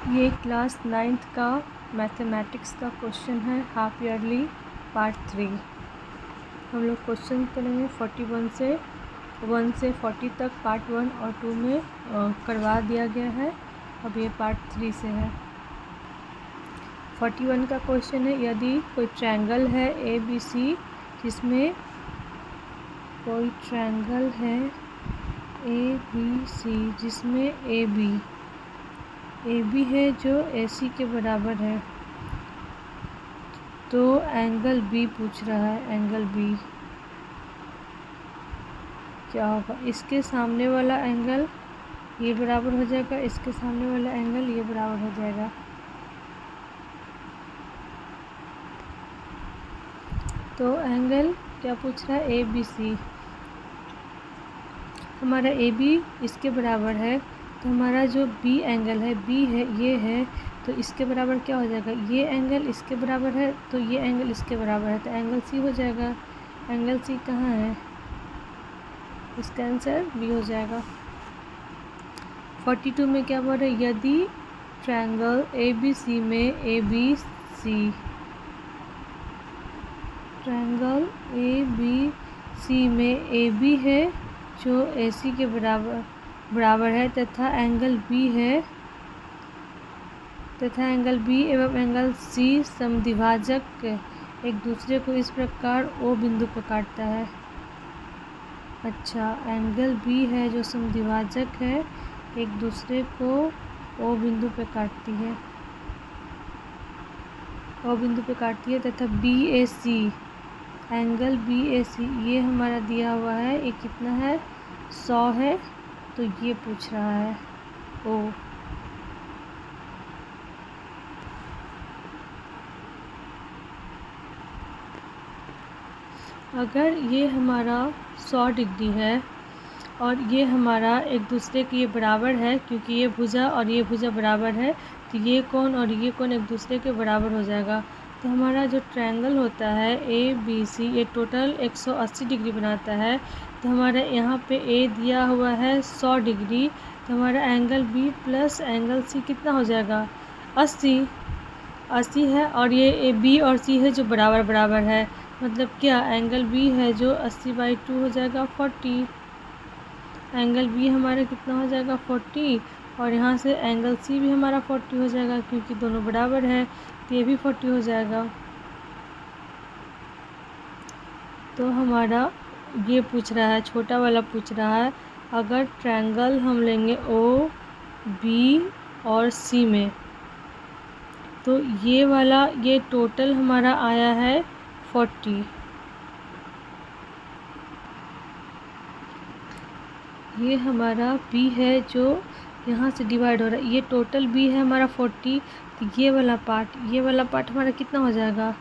ये class 9th का mathematics का क्वेश्चन है, हाफ ईयरली पार्ट 3। हम लोग क्वेश्चन करेंगे 41 से 1 से 40 तक पार्ट 1 और 2 में करवा दिया गया है। अब ये पार्ट 3 से है। 41 का क्वेश्चन है, यदि कोई ट्रायंगल है ABC जिसमें कोई ट्रायंगल है ABC जिसमें AB है जो AC के बराबर है, तो एंगल B पूछ रहा है। एंगल B क्या होगा? इसके सामने वाला एंगल ये बराबर हो जाएगा, इसके सामने वाला एंगल ये बराबर हो जाएगा। तो एंगल क्या पूछ रहा है? ABC। हमारा AB इसके बराबर है, तो हमारा जो B एंगल है, B है ये है, तो इसके बराबर क्या हो जाएगा? ये एंगल इसके बराबर है, तो ये एंगल इसके बराबर है, तो एंगल C हो जाएगा। एंगल C कहाँ है? इसका आंसर B हो जाएगा। 42 में क्या बोल रहे हैं? यदि ट्रायंगल ABC में AB है जो AC के बराबर है तथा एंगल B एवं एंगल C समद्विभाजक एक दूसरे को इस प्रकार O बिंदु पर काटता है। अच्छा, एंगल B है जो समद्विभाजक है, एक दूसरे को O बिंदु पे काटती है तथा BAC, एंगल BAC ये हमारा दिया हुआ है, ये कितना है? 100 है, तो ये पूछ रहा है O। अगर ये हमारा 100 डिग्री है और ये हमारा एक दूसरे के ये बराबर है, क्योंकि ये भुजा और ये भुजा बराबर है, तो ये कोण और ये कोण एक दूसरे के बराबर हो जाएगा। तो हमारा जो ट्रायंगल होता है ABC ये टोटल 180 डिग्री बनाता है। तो हमारा यहाँ पे A दिया हुआ है 100 डिग्री, तो हमारा angle B plus angle C कितना हो जाएगा? 80 है, और ये B और C है जो बराबर है, मतलब क्या? एंगल B है जो 80/2 हो जाएगा 40। एंगल B हमारा कितना हो जाएगा? 40, और यहाँ से एंगल C भी हमारा 40 हो जाएगा, क्योंकि दोनों बराबर है, तो ये भी 40 हो जाएगा। तो हमारा ये पूछ रहा है, छोटा वाला पूछ रहा है, अगर ट्रायंगल हम लेंगे O, B और C में, तो ये वाला ये टोटल हमारा आया है 40। ये हमारा B है जो यहाँ से डिवाइड हो रहा है, ये टोटल B है हमारा 40, तो ये वाला पार्ट हमारा कितना हो जाएगा?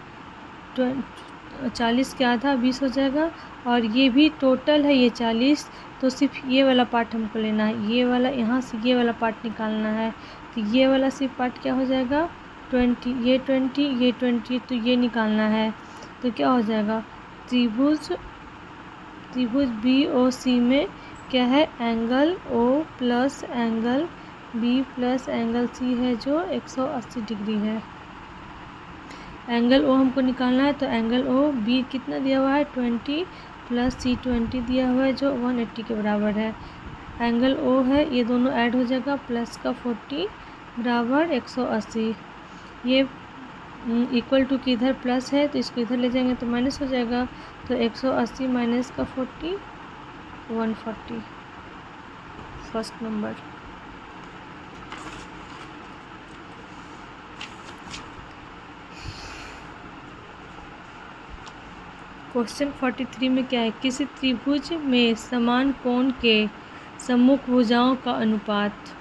40 क्या था? 20 हो जाएगा, और ये भी टोटल है ये 40, तो सिर्फ ये वाला पार्ट हमको लेना है, ये वाला यहाँ से ये वाला पार्ट निकालना है, तो ये वाला सिर्फ पार्ट क्या हो जाएगा? 20, ये 20, तो ये निकालना है, तो क्या हो जाएगा? त्रिभुज BOC में क्या है? Angle O plus angle B plus angle C है जो 180 डिग्री है। एंगल O हमको निकालना है, तो एंगल O B कितना दिया हुआ है? 20 प्लस C 20 दिया हुआ है जो 180 के बराबर है। एंगल O है, ये दोनों ऐड हो जाएगा, प्लस का 40 बराबर 180। ये इक्वल टू की इधर प्लस है, तो इसको इधर ले जाएंगे तो माइनस हो जाएगा, तो 180 माइनस का 40 140। First number. क्वेश्चन 43 में क्या है? किसी त्रिभुज में समान कोण के सम्मुख भुजाओं का अनुपात।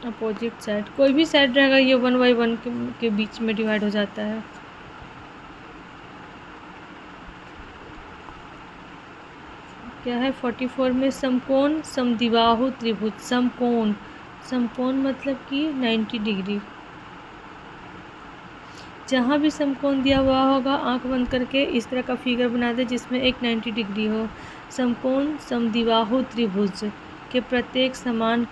अपोजिट साइड, कोई भी साइड रहेगा, ये 1/1 के बीच में डिवाइड हो जाता है। क्या है? 44 में समकोण समद्विबाहु त्रिभुज। समकोण मतलब कि 90 डिग्री। जहाँ भी समकोण दिया हुआ होगा, आंख बंद करके इस तरह का फिगर बना दे जिसमें एक 90 डिग्री हो। समकोण समद्विबाहु त्रिभुज के प्रत्येक समान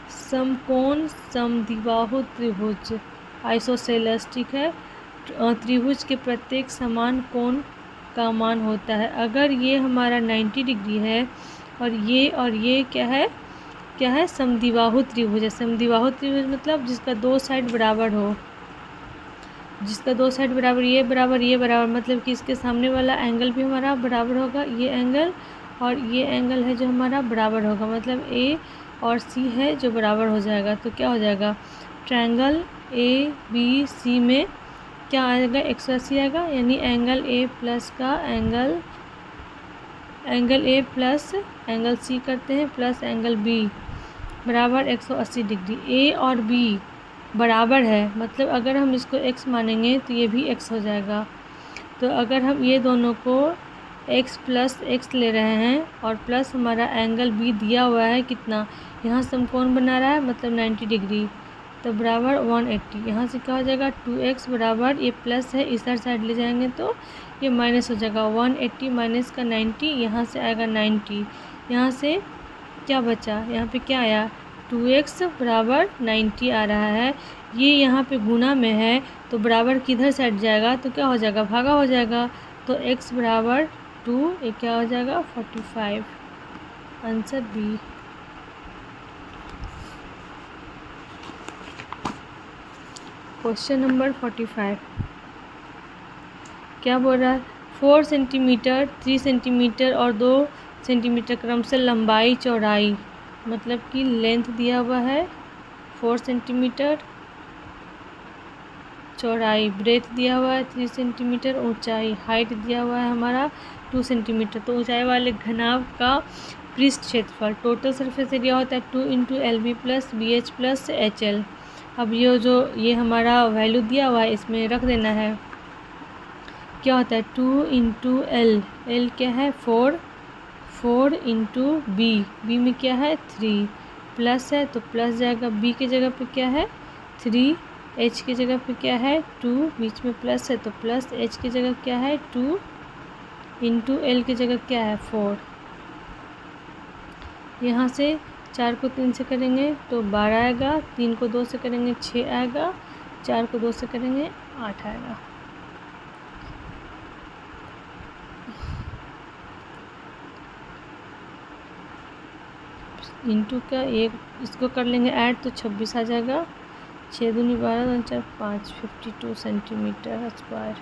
समकोण समद्विबाहु त्रिभुज आइसोसेलेस, ठीक है, त्रिभुज के प्रत्येक समान कोण का मान होता है। अगर ये हमारा 90 डिग्री है और ये क्या है समद्विबाहु त्रिभुज है। समद्विबाहु त्रिभुज मतलब जिसका दो साइड बराबर हो, जिसका दो साइड बराबर, ये बराबर मतलब कि इसके सामने वाला एंगल भी हमारा बराबर होगा, ये एंगल और ये एंगल है जो हमारा बराबर होगा, मतलब ए और सी है जो बराबर हो जाएगा। तो क्या हो जाएगा, ट्रायंगल ए बी सी में क्या आएगा, 180 आएगा, यानी एंगल ए प्लस का angle A plus angle C करते हैं प्लस एंगल बी बराबर 180 डिग्री। ए और बी बराबर है, मतलब अगर हम इसको x मानेंगे तो ये भी x हो जाएगा। तो अगर हम ये दोनों को x प्लस x ले रहे हैं और प्लस हमारा एंगल b दिया हुआ है कितना, यहाँ समकोण बना रहा है मतलब 90 डिग्री, तो बराबर 180। यहाँ से क्या हो जाएगा 2x बराबर, ये प्लस है इधर साइड ले जाएंगे तो ये माइनस हो जाएगा, 180 माइनस का 90, यहाँ से आएगा 90, यहाँ से क्या बचा, यहाँ पे क्या आया 2x बराबर 90 आ रहा है। ये यहाँ पे गुना में है तो बराबर किधर साइड जाएगा, तो क्या हो जाएगा भागा हो जाएगा, तो x बराबर 2, ये क्या हो जाएगा 45, आंसर बी। क्वेश्चन नंबर 45 क्या बोल रहा है, 4 सेंटीमीटर 3 सेंटीमीटर और 2 सेंटीमीटर क्रमशः लंबाई चौड़ाई, मतलब कि लेंथ दिया हुआ है 4 सेंटीमीटर, चौड़ाई ब्रेथ दिया हुआ है 3 सेंटीमीटर, ऊंचाई हाइट दिया हुआ है हमारा 2 सेंटीमीटर। तो ऊंचाई वाले घनाभ का पृष्ठ क्षेत्रफल, टोटल सरफेस एरिया होता है 2 into LB plus BH plus HL। अब ये हमारा वैल्यू दिया हुआ है इसमें रख देना है, क्या होता है 2 इंटू L क्या है 4 इंटू B में क्या है 3, प्लस है तो प्लस जाएगा, B की जगह पे क्या है 3, H की जगह पे क्या है 2, बीच में प्लस है तो प्लस, H की जगह क्या है 2 इंटू L की जगह क्या है 4। यहाँ से 4 को 3 से करेंगे तो 12 आएगा, 3 को 2 से करेंगे 6 आएगा, 4 को 2 से करेंगे 8 आएगा। इंटू का एक इसको कर लेंगे ऐड तो 26 आ जाएगा, 6 दूनी 12 2 4 5, 52 सेंटीमीटर स्क्वायर,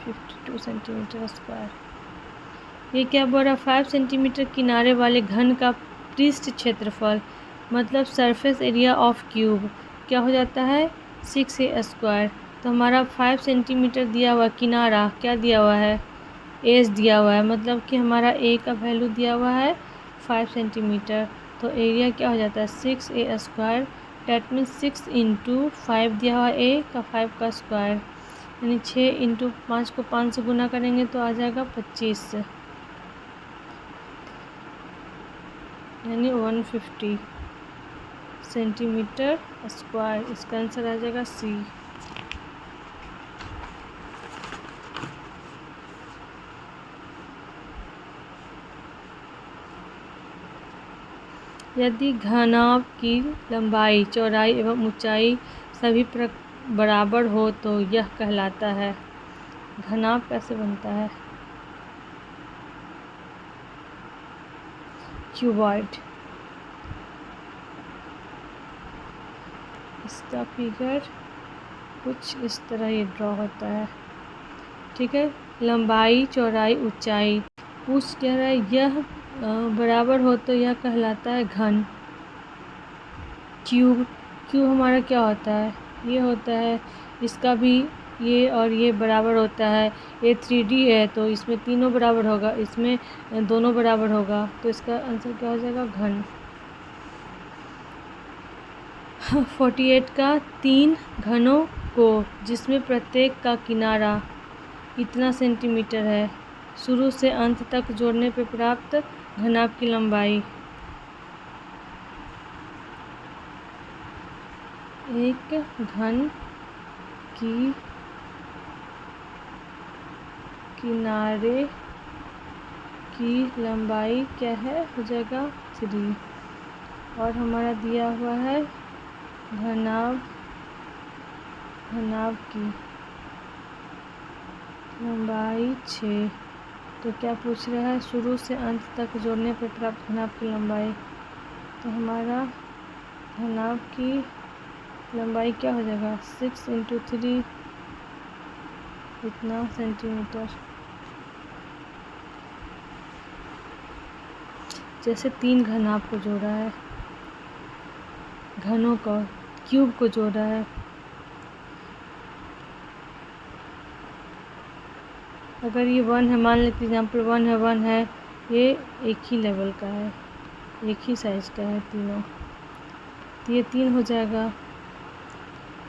52 सेंटीमीटर स्क्वायर। ये क्या बोल रहा है 5 सेंटीमीटर किनारे वाले घन का पृष्ठ क्षेत्रफल, मतलब सरफेस एरिया ऑफ क्यूब क्या हो जाता है 6a स्क्वायर। तो हमारा 5 सेंटीमीटर दिया हुआ किनारा क्या दिया हुआ है एज दिया हुआ है, मतलब कि हमारा a का वैल्यू दिया हुआ है 5 सेंटीमीटर, तो एरिया क्या हो जाता है 6a square, that means 6 into 5 दिया हुआ a का 5 का स्क्वायर, यानी 6 इंटू 5 को 5 से गुना करेंगे तो आ जाएगा 25, यानी 150 सेंटीमीटर स्क्वायर। इसका आंसर आ जाएगा सी। यदि घनाभ की लंबाई चौड़ाई एवं ऊंचाई सभी बराबर हो तो यह कहलाता है, घनाभ कैसे बनता है क्यूबॉइड। इसका फिगर कुछ इस तरह ये ड्रॉ होता है, ठीक है। लंबाई चौड़ाई ऊंचाई पूछ कह रहा है यह बराबर हो तो यह कहलाता है घन। क्यूब हमारा क्या होता है, ये होता है, इसका भी ये और ये बराबर होता है, ये 3D है तो इसमें तीनों बराबर होगा, इसमें दोनों बराबर होगा, तो इसका आंसर क्या हो जाएगा घन। 48 का 3 घनों को जिसमें प्रत्येक का किनारा इतना सेंटीमीटर है शुरू से अंत तक जोड़ने पर प्राप्त घनाभ की लंबाई। एक घन की किनारे की लंबाई क्या है, हो जाएगा 3। और हमारा दिया हुआ है घनाभ की लंबाई 6। तो क्या पूछ रहा है, शुरू से अंत तक जोड़ने पर प्राप्त घनाभ की लंबाई। तो हमारा घनाभ की लंबाई क्या हो जाएगा, 6 × 3 इतना सेंटीमीटर। जैसे 3 घनाभ को जोड़ा है, घनों का क्यूब को जोड़ा है। अगर ये 1 है, मान लेते एग्जाम्पल 1 है, 1 है, ये एक ही लेवल का है, एक ही साइज का है तीनों, तो ये 3 हो जाएगा।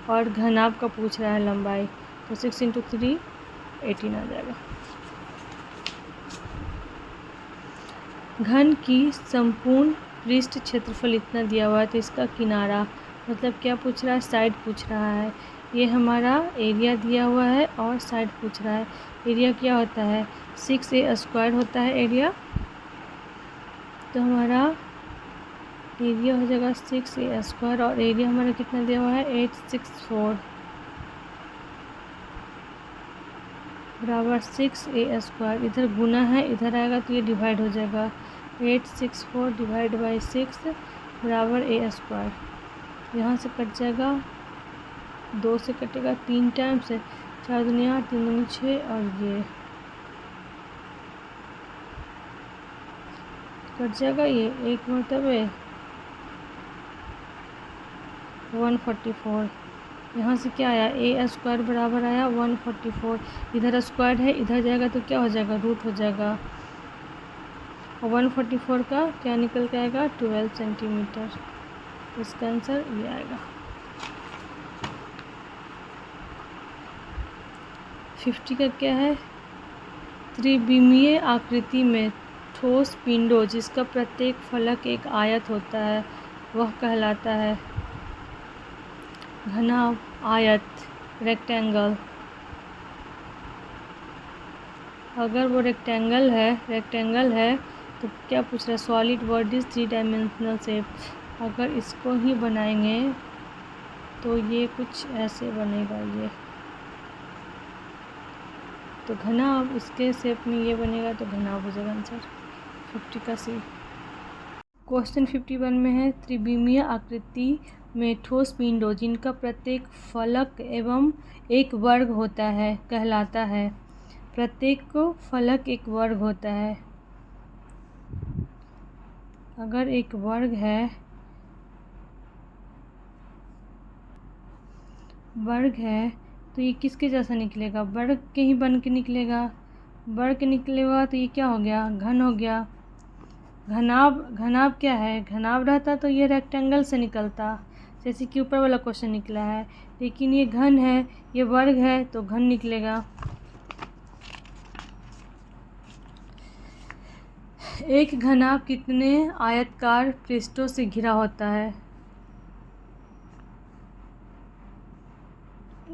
और घनाभ का पूछ रहा है लंबाई, तो 6 × 3 18 आ जाएगा। घन की संपूर्ण पृष्ठ क्षेत्रफल इतना दिया हुआ है, तो इसका किनारा मतलब क्या पूछ रहा है, साइड पूछ रहा है। ये हमारा एरिया दिया हुआ है और साइड पूछ रहा है। एरिया क्या होता है, 6a² होता है एरिया। तो हमारा एरिया हो जाएगा 6a² और एरिया हमारा कितना दिया हुआ है, 864 बराबर 6a²। इधर गुना है, इधर आएगा तो ये डिवाइड हो जाएगा, 864 डिवाइड बाई 6 बराबर a²। यहाँ से कट जाएगा, 2 से कटेगा 3 टाइम से, 4 दूनी 8, 3 दूनी 6 और ये कट जाएगा, ये एक मरतबे 144। यहाँ से क्या आया, a² बराबर आया 144। इधर स्क्वायर है, इधर जाएगा तो क्या हो जाएगा, रूट हो जाएगा। और 144 का क्या निकल के आएगा, 12 सेंटीमीटर। इसका आंसर ये आएगा। 50 का क्या है, त्रिविमीय आकृति में ठोस पिंडों जिसका प्रत्येक फलक एक आयत होता है वह कहलाता है घनाभ, आयत, रेक्टेंगल। अगर वो रेक्टेंगल है तो क्या पूछ रहा है, सॉलिड बॉडीज 3 डायमेंशनल शेप। अगर इसको ही बनाएंगे तो ये कुछ ऐसे बनेगा, ये तो घनाभ, इसके शेप में ये बनेगा तो घनाभ हो जाएगा आंसर 50 का सी। क्वेश्चन 51 में है, त्रिविमीय आकृति में ठोस पिंडों जिनका प्रत्येक फलक एवं एक वर्ग होता है कहलाता है। प्रत्येक फलक एक वर्ग होता है। अगर एक वर्ग है तो ये किसके जैसा निकलेगा, वर्ग के ही बन के निकलेगा। वर्ग निकलेगा तो ये क्या हो गया, घन हो गया। घनाभ क्या है, घनाभ रहता तो ये रेक्टेंगल से निकलता, जैसे कि ऊपर वाला क्वेश्चन निकला है। लेकिन ये घन है, ये वर्ग है तो घन निकलेगा। एक घनाभ कितने आयताकार पृष्ठों से घिरा होता है।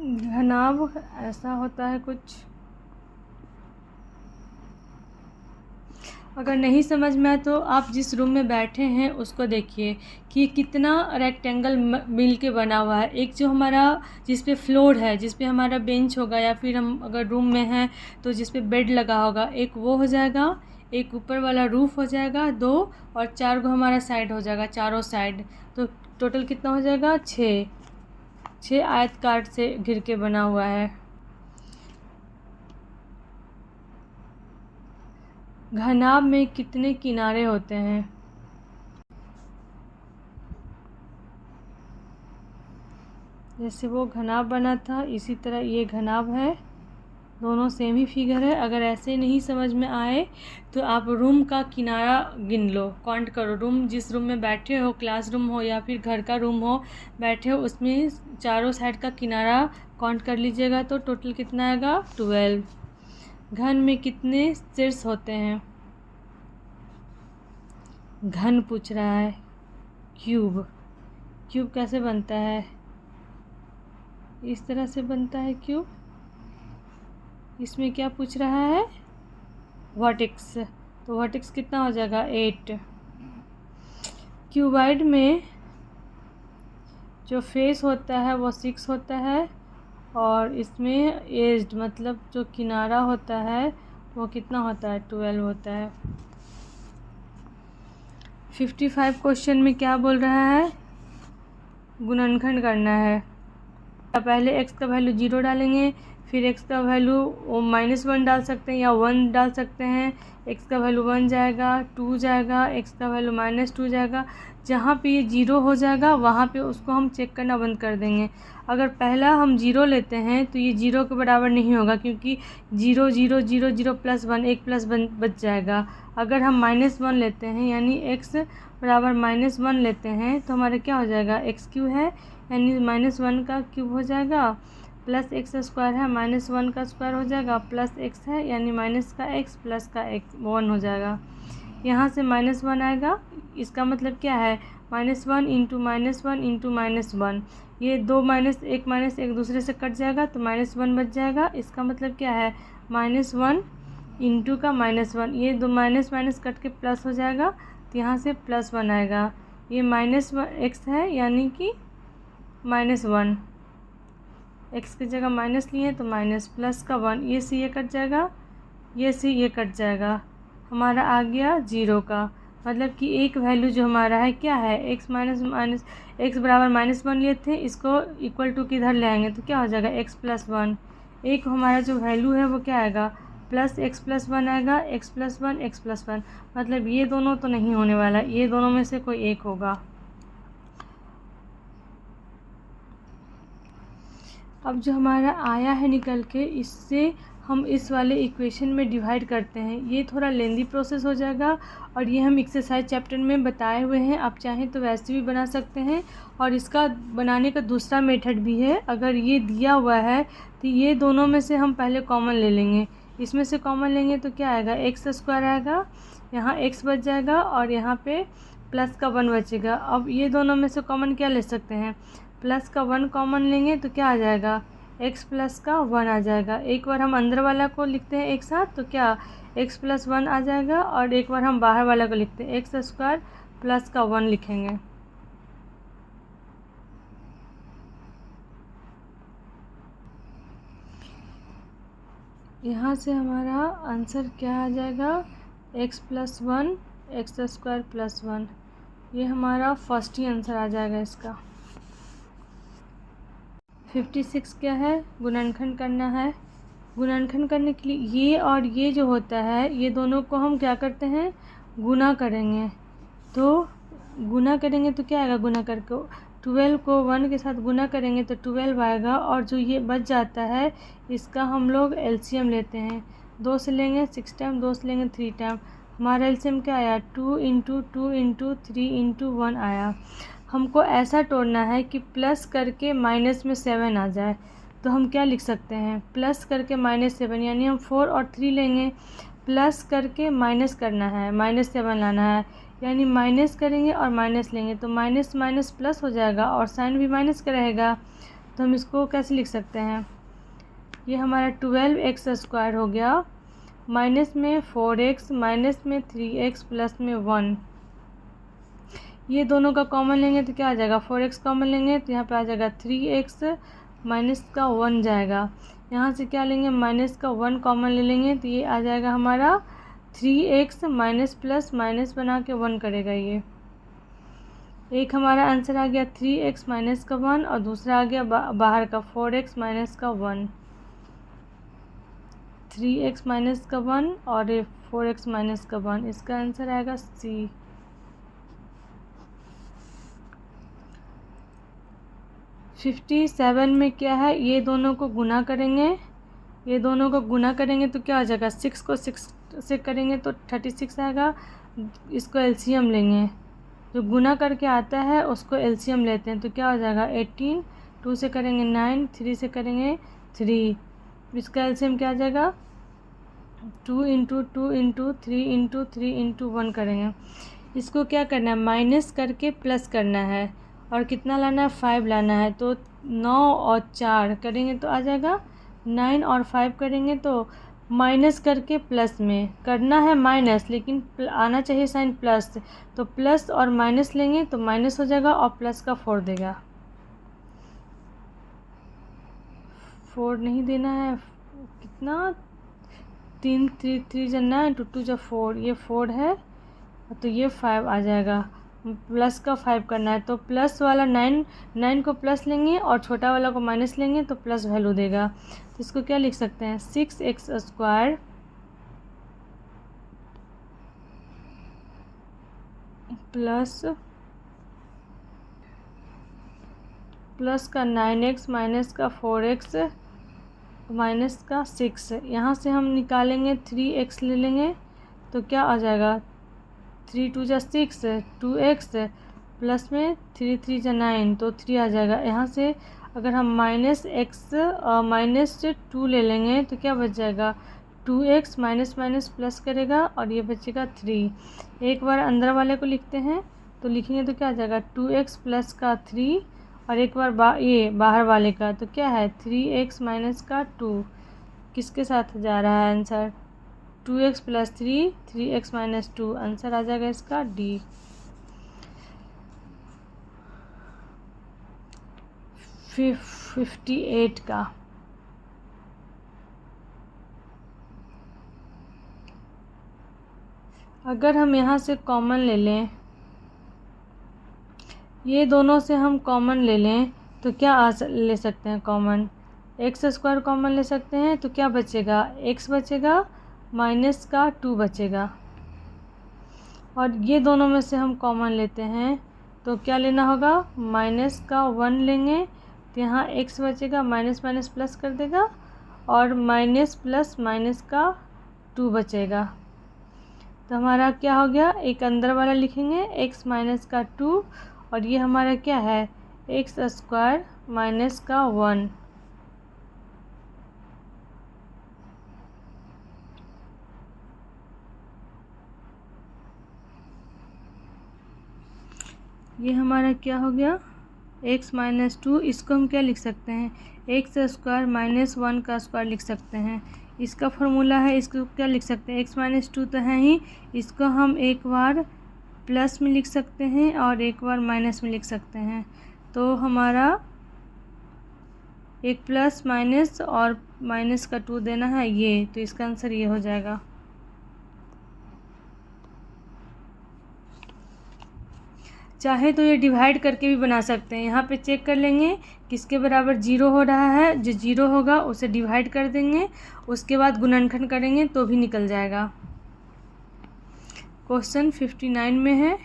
घनाभ ऐसा होता है कुछ, अगर नहीं समझ में आए तो आप जिस रूम में बैठे हैं उसको देखिए कि कितना रेक्टेंगल मिल के बना हुआ है। एक जो हमारा जिस पे फ्लोर है, जिस पे हमारा बेंच होगा, या फिर हम अगर रूम में हैं तो जिस पे बेड लगा होगा, एक वो हो जाएगा, एक ऊपर वाला रूफ हो जाएगा 2, और 4 को हमारा साइड हो जाएगा, चारों साइड। तो टोटल कितना हो जाएगा, 6 आयतकार से घिर के बना हुआ है। घनाभ में कितने किनारे होते हैं। जैसे वो घनाभ बना था इसी तरह ये घनाभ है, दोनों सेम ही फिगर है। अगर ऐसे नहीं समझ में आए तो आप रूम का किनारा गिन लो, काउंट करो। रूम जिस रूम में बैठे हो, क्लासरूम हो या फिर घर का रूम हो, बैठे हो, उसमें चारों साइड का किनारा काउंट कर लीजिएगा तो टोटल कितना आएगा, 12। घन में कितने शीर्ष होते हैं। घन पूछ रहा है, क्यूब कैसे बनता है। इस तरह से बनता है क्यूब। इसमें क्या पूछ रहा है, वर्टेक्स, तो वर्टेक्स कितना हो जाएगा 8। क्यूबाइड में जो फेस होता है वो 6 होता है और इसमें एज्ड मतलब जो किनारा होता है वो कितना होता है 12 होता है। 55 क्वेश्चन में क्या बोल रहा है, गुणनखंड करना है। पहले x का वैल्यू 0 डालेंगे, फिर x का वैल्यू -1 डाल सकते हैं या 1 डाल सकते हैं। x का वैल्यू 1 जाएगा, 2 जाएगा, x का वैल्यू -2 जाएगा। जहाँ पे ये 0 हो जाएगा वहाँ पे उसको हम चेक करना बंद कर देंगे। अगर पहला हम 0 लेते हैं तो ये 0 के बराबर नहीं होगा, क्योंकि 0 0 0 0 +1 1 +1 बच जाएगा। अगर हम -1 लेते हैं यानी x बराबर -1 लेते हैं तो हमारा क्या हो जाएगा, x³ है यानी -1 का क्यूब हो जाएगा, प्लस x² है -1 का स्क्वायर हो जाएगा, प्लस x है यानी माइनस का x प्लस का x 1 हो जाएगा। यहाँ से -1 आएगा, इसका मतलब क्या है, -1 इंटू -1 इंटू -1, ये दो माइनस एक दूसरे से कट जाएगा तो -1 बच जाएगा। इसका मतलब क्या है, -1 इंटू का -1, ये दो माइनस कट के प्लस हो जाएगा तो यहाँ से +1 आएगा। ये -x है यानी कि -1, x की जगह माइनस लिए तो माइनस प्लस का 1, ये से ये कट जाएगा, ये से ये कट जाएगा, हमारा आ गया 0 का। मतलब कि एक वैल्यू जो हमारा है क्या है, x बराबर -1 लिए थे, इसको इक्वल टू किधर ले आएंगे तो क्या हो जाएगा x + 1। एक हमारा जो वैल्यू है वो क्या आएगा, +x + 1 आएगा, x + 1 x + 1। मतलब ये दोनों तो नहीं होने वाला, ये दोनों में से कोई एक होगा। अब जो हमारा आया है निकल के, इससे हम इस वाले इक्वेशन में डिवाइड करते हैं। ये थोड़ा लेंदी प्रोसेस हो जाएगा और ये हम एक्सरसाइज चैप्टर में बताए हुए हैं, आप चाहें तो वैसे भी बना सकते हैं। और इसका बनाने का दूसरा मेथड भी है, अगर ये दिया हुआ है तो ये दोनों में से हम पहले कॉमन ले लेंगे। इसमें से कॉमन लेंगे तो क्या आएगा, x² आएगा, यहाँ x बच जाएगा और यहाँ पे प्लस का 1 बचेगा। अब ये दोनों में से कॉमन क्या ले सकते हैं, प्लस का 1 कॉमन लेंगे तो क्या आ जाएगा, x प्लस का 1 आ जाएगा। एक बार हम अंदर वाला को लिखते हैं एक साथ तो क्या x + 1 आ जाएगा, और एक बार हम बाहर वाला को लिखते हैं x² प्लस का 1 लिखेंगे। यहाँ से हमारा आंसर क्या आ जाएगा, x + 1 x² + 1, ये हमारा फर्स्ट ही आंसर आ जाएगा इसका। 56 क्या है, गुणनखंड करना है। गुणनखंड करने के लिए ये और ये जो होता है, ये दोनों को हम क्या करते हैं, गुना करेंगे। तो गुना करेंगे तो क्या आएगा, गुना करके 12 को 1 के साथ गुना करेंगे तो 12 आएगा, और जो ये बच जाता है इसका हम लोग एलसीएम लेते हैं। 2 से लेंगे 6 टाइम, 2 से लेंगे 3 टाइम, हमारा एलसीएम क्या आया, 2 × 2 × 3 × 1 आया। हमको ऐसा तोड़ना है कि प्लस करके माइनस में 7 आ जाए, तो हम क्या लिख सकते हैं, प्लस करके -7, यानी हम 4 और 3 लेंगे, प्लस करके माइनस करना है, -7 लाना है, यानी माइनस करेंगे और माइनस लेंगे तो माइनस माइनस प्लस हो जाएगा और साइन भी माइनस का रहेगा। तो हम इसको कैसे लिख सकते हैं, ये हमारा 12x² हो गया, माइनस में 4x, माइनस में 3x, प्लस में 1। ये दोनों का कॉमन लेंगे तो क्या आ जाएगा, 4x कॉमन लेंगे तो यहाँ पे आ जाएगा 3x, माइनस का 1 जाएगा। यहाँ से क्या लेंगे, माइनस का 1 कॉमन ले लेंगे तो ये आ जाएगा हमारा 3x, माइनस प्लस माइनस बना के 1 करेगा। ये एक हमारा आंसर आ गया 3x माइनस का 1, और दूसरा आ गया बाहर का 4x माइनस का 1। 3x माइनस का 1 और 4x माइनस का 1, इसका आंसर आएगा C। फिफ्टी 57 में क्या है, ये दोनों को गुना करेंगे, ये दोनों को गुना करेंगे तो क्या आ जाएगा, 6 को 6 से करेंगे तो 36 आएगा। इसको एलसीएम लेंगे, जो गुना करके आता है उसको एलसीएम लेते हैं तो क्या हो जाएगा 18, 2 से करेंगे 9, 3 से करेंगे 3, इसका एलसीएम क्या आ जाएगा 2 × 2 × 3 × 3 × 1 करेंगे। इसको क्या करना है, माइनस करके प्लस करना है, और कितना लाना है, 5 लाना है। तो 9 और 4 करेंगे तो आ जाएगा 9 और 5 करेंगे तो माइनस करके प्लस में करना है माइनस, लेकिन आना चाहिए साइन प्लस। तो प्लस और माइनस लेंगे तो माइनस हो जाएगा और प्लस का 4 देगा। 4 नहीं देना है, कितना 3 3 3 जा 9, 2 2 जा 4, ये 4 है तो ये 5 आ जाएगा। प्लस का 5 करना है तो प्लस वाला 9 को प्लस लेंगे और छोटा वाला को माइनस लेंगे तो प्लस वैल्यू देगा। तो इसको क्या लिख सकते हैं, 6x² प्लस का 9x माइनस का 4x माइनस का 6। यहाँ से हम निकालेंगे 3x ले लेंगे तो क्या आ जाएगा, 3 2 जा 6, 2x प्लस में 3 3 जा 9 तो 3 आ जाएगा। यहाँ से अगर हम -2 ले लेंगे तो क्या बच जाएगा, 2x माइनस माइनस प्लस करेगा और ये बचेगा 3। एक बार अंदर वाले को लिखते हैं तो लिखेंगे तो क्या आ जाएगा, 2x प्लस का 3 और एक बार ये बाहर वाले का तो क्या है 3x माइनस का 2। किसके साथ जा रहा है answer, 2x plus 3 3x minus 2, answer आ जाएगा इसका डी। 58 का अगर हम यहाँ से कॉमन ले लें, ये दोनों से हम कॉमन ले लें तो क्या ले सकते हैं कॉमन, x² कॉमन ले सकते हैं तो क्या बचेगा, x बचेगा माइनस का 2 बचेगा। और ये दोनों में से हम कॉमन लेते हैं तो क्या लेना होगा, माइनस का 1 लेंगे तो यहाँ x बचेगा, माइनस माइनस प्लस कर देगा और माइनस प्लस माइनस का 2 बचेगा। तो हमारा क्या हो गया, एक अंदर वाला लिखेंगे x माइनस का 2 और ये हमारा क्या है, x² माइनस का 1। ये हमारा क्या हो गया, x माइनस 2। इसको हम क्या लिख सकते हैं, x² माइनस 1 का स्क्वायर लिख सकते हैं। इसका फॉर्मूला है, इसको क्या लिख सकते हैं, x माइनस 2 तो है ही, इसको हम एक बार प्लस में लिख सकते हैं और एक बार माइनस में लिख सकते हैं। तो हमारा एक प्लस माइनस और माइनस का 2 देना है ये, तो इसका आंसर ये हो जाएगा। चाहे तो ये डिवाइड करके भी बना सकते हैं, यहाँ पे चेक कर लेंगे किसके बराबर 0 हो रहा है, जो 0 होगा उसे डिवाइड कर देंगे, उसके बाद गुणनखंड करेंगे तो भी निकल जाएगा। क्वेश्चन 59 में है,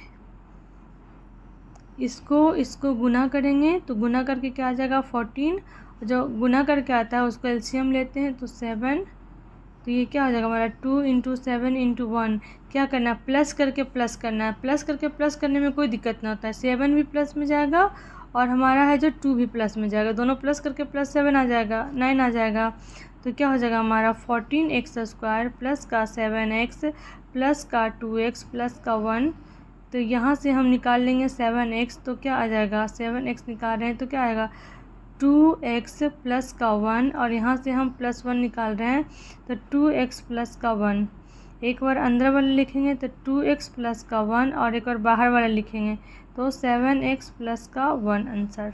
इसको गुना करेंगे तो गुना करके क्या आ जाएगा 14, जो गुना करके आता है उसको एलसीएम लेते हैं तो 7, तो ये क्या हो जाएगा हमारा 2 × 7 × 1। क्या करना है, प्लस करके प्लस करना है, प्लस करके प्लस करने में कोई दिक्कत ना होता है, 7 भी प्लस में जाएगा और हमारा है जो 2 भी प्लस में जाएगा, दोनों प्लस करके प्लस 7 आ जाएगा, 9 आ जाएगा। तो क्या हो जाएगा हमारा 14x² प्लस का 7x प्लस का 2x प्लस का 1। तो यहाँ से हम निकाल लेंगे 7x, तो क्या आ जाएगा, 7x निकाल रहे हैं तो क्या आएगा 2x प्लस का 1 और यहाँ से हम प्लस 1 निकाल रहे हैं तो 2x प्लस का 1। एक बार अंदर वाला लिखेंगे तो 2x प्लस का 1 और एक बार बाहर वाला लिखेंगे तो 7x प्लस का 1। आंसर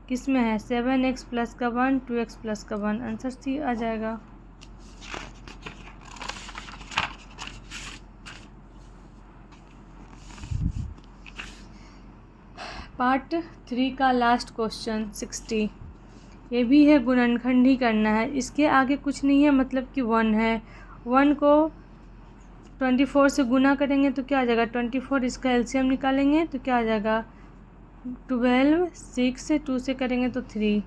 किस में है, 7x प्लस का 1 2x प्लस का 1, आंसर सी आ जाएगा। पार्ट 3 का लास्ट क्वेश्चन 60, ये भी है गुणनखंड ही करना है, इसके आगे कुछ नहीं है, मतलब कि 1 है। 1 को 24 से गुना करेंगे तो क्या आ जाएगा 24, इसका एलसीएम निकालेंगे तो क्या आ जाएगा 12, 6 2 से करेंगे तो 3,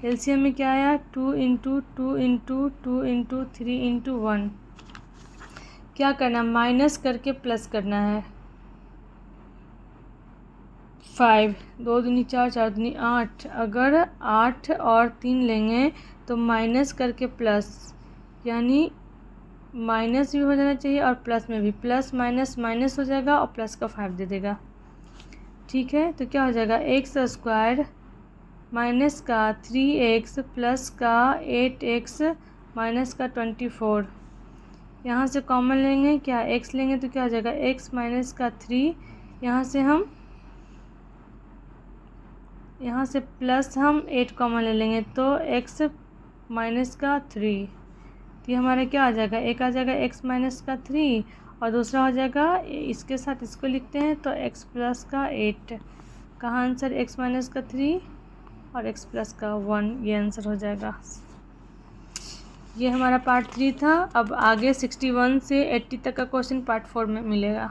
एलसीएम में क्या आया 2 × 2 × 2 × 3 × 1। क्या करना, माइनस करके प्लस करना है, 5 2 दूनी 4 4 दूनी 8, अगर 8 और 3 लेंगे तो माइनस करके प्लस, यानी माइनस भी हो जाना चाहिए और प्लस में भी, प्लस माइनस माइनस हो जाएगा और प्लस का 5 दे देगा। ठीक है, तो क्या हो जाएगा एक्स स्क्वायर माइनस का 3x प्लस का 8x माइनस का 24। यहाँ से कॉमन लेंगे, क्या x लेंगे तो क्या हो जाएगा x माइनस का 3। यहाँ से प्लस हम 8 कॉमन ले लेंगे तो x माइनस का 3। तो ये हमारा क्या आ जाएगा, एक आ जाएगा x माइनस का 3 और दूसरा हो जाएगा इसके साथ इसको लिखते हैं तो x प्लस का 8। कहाँ आंसर x माइनस का 3 और x प्लस का 1, ये आंसर हो जाएगा। ये हमारा पार्ट 3 था। अब आगे 61 से 80 तक का क्वेश्चन पार्ट 4 में मिलेगा।